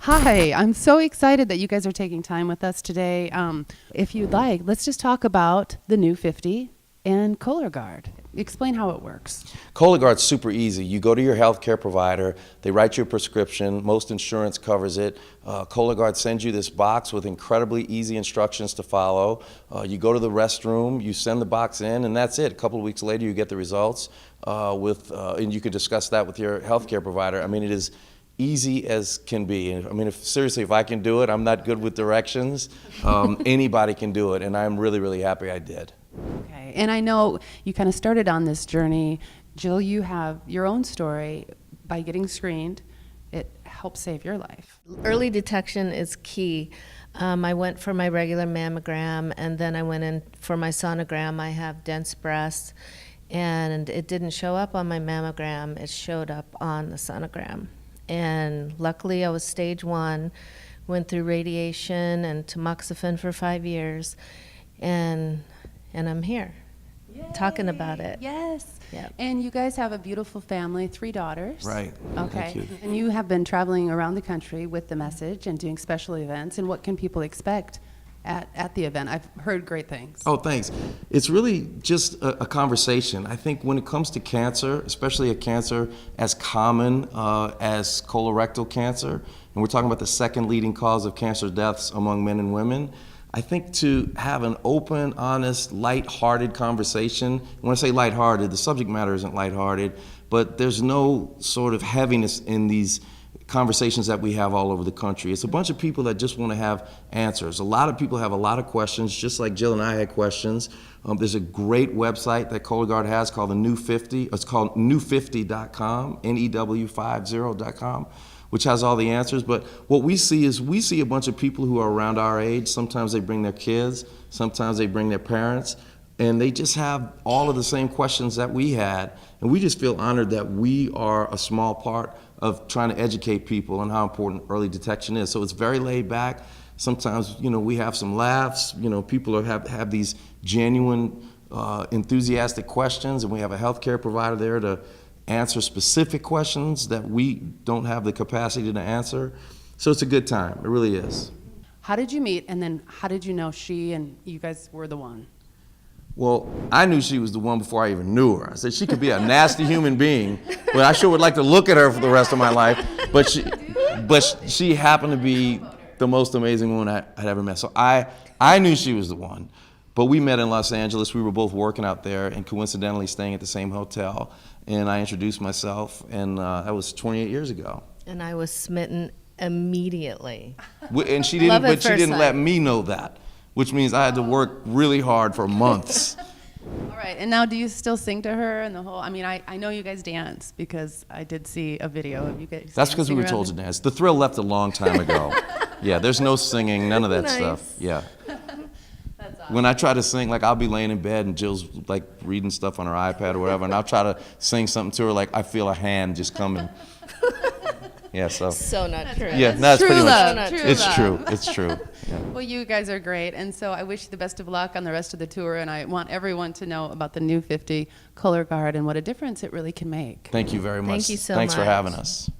Hi, I'm so excited that you guys are taking time with us today. If you'd like, let's just talk about the new 50 and Cologuard. Explain how it works. Cologuard's super easy. You go to your healthcare provider, they write you a prescription, most insurance covers it. Cologuard sends you this box with incredibly easy instructions to follow. You go to the restroom, you send the box in, and that's it. A couple of weeks later, you get the results, and you can discuss that with your healthcare provider. I mean, it is easy as can be. I mean, if I can do it, I'm not good with directions. Anybody can do it, and I'm really, really happy I did. Okay, and I know you kind of started on this journey. Jill, you have your own story. By getting screened, it helped save your life. Early detection is key. I went for my regular mammogram, and then I went in for my sonogram. I have dense breasts, and it didn't show up on my mammogram. It showed up on the sonogram. And luckily, I was stage 1, went through radiation and tamoxifen for 5 years, and I'm here. Yay. Talking about it. Yes. Yep. And you guys have a beautiful family, 3 daughters. Right. Okay. Thank you. And you have been traveling around the country with the message and doing special events. And what can people expect at the event? I've heard great things. Oh, thanks. It's really just a conversation. I think when it comes to cancer, especially a cancer as common as colorectal cancer, and we're talking about the second leading cause of cancer deaths among men and women, I think to have an open, honest, lighthearted conversation. When I say lighthearted, the subject matter isn't lighthearted, but there's no sort of heaviness in these conversations that we have all over the country. It's a bunch of people that just want to have answers. A lot of people have a lot of questions, just like Jill and I had questions. There's a great website that Cologuard has called the New 50. It's called new50.com, NEW50.com, which has all the answers. But what we see a bunch of people who are around our age. Sometimes they bring their kids, sometimes they bring their parents, and they just have all of the same questions that we had. And we just feel honored that we are a small part of trying to educate people on how important early detection is. So it's very laid back. Sometimes, we have some laughs. People have these genuine, enthusiastic questions, and we have a healthcare provider there to answer specific questions that we don't have the capacity to answer. So it's a good time. It really is. How did you meet, and then how did you know she and you guys were the one? Well, I knew she was the one before I even knew her. I said she could be a nasty human being, but I sure would like to look at her for the rest of my life. But she happened to be the most amazing woman I'd ever met. So I knew she was the one. But we met in Los Angeles. We were both working out there and coincidentally staying at the same hotel. And I introduced myself, and that was 28 years ago. And I was smitten immediately. And she didn't let me know that, which means I had to work really hard for months. All right, and now do you still sing to her and the whole, I know you guys dance because I did see a video of you guys. That's because we were told to dance. The thrill left a long time ago. Yeah, there's no singing, none of that stuff. Yeah. That's awesome. When I try to sing, like I'll be laying in bed and Jill's like reading stuff on her iPad or whatever, and I'll try to sing something to her, like I feel a hand just coming. Yeah, so not true. Yeah, no, it's pretty much. It's true. It's true. Yeah. Well, you guys are great, and so I wish you the best of luck on the rest of the tour, and I want everyone to know about the new 50 Cologuard and what a difference it really can make. Thank you very much. Thank you so Thanks for much. having us.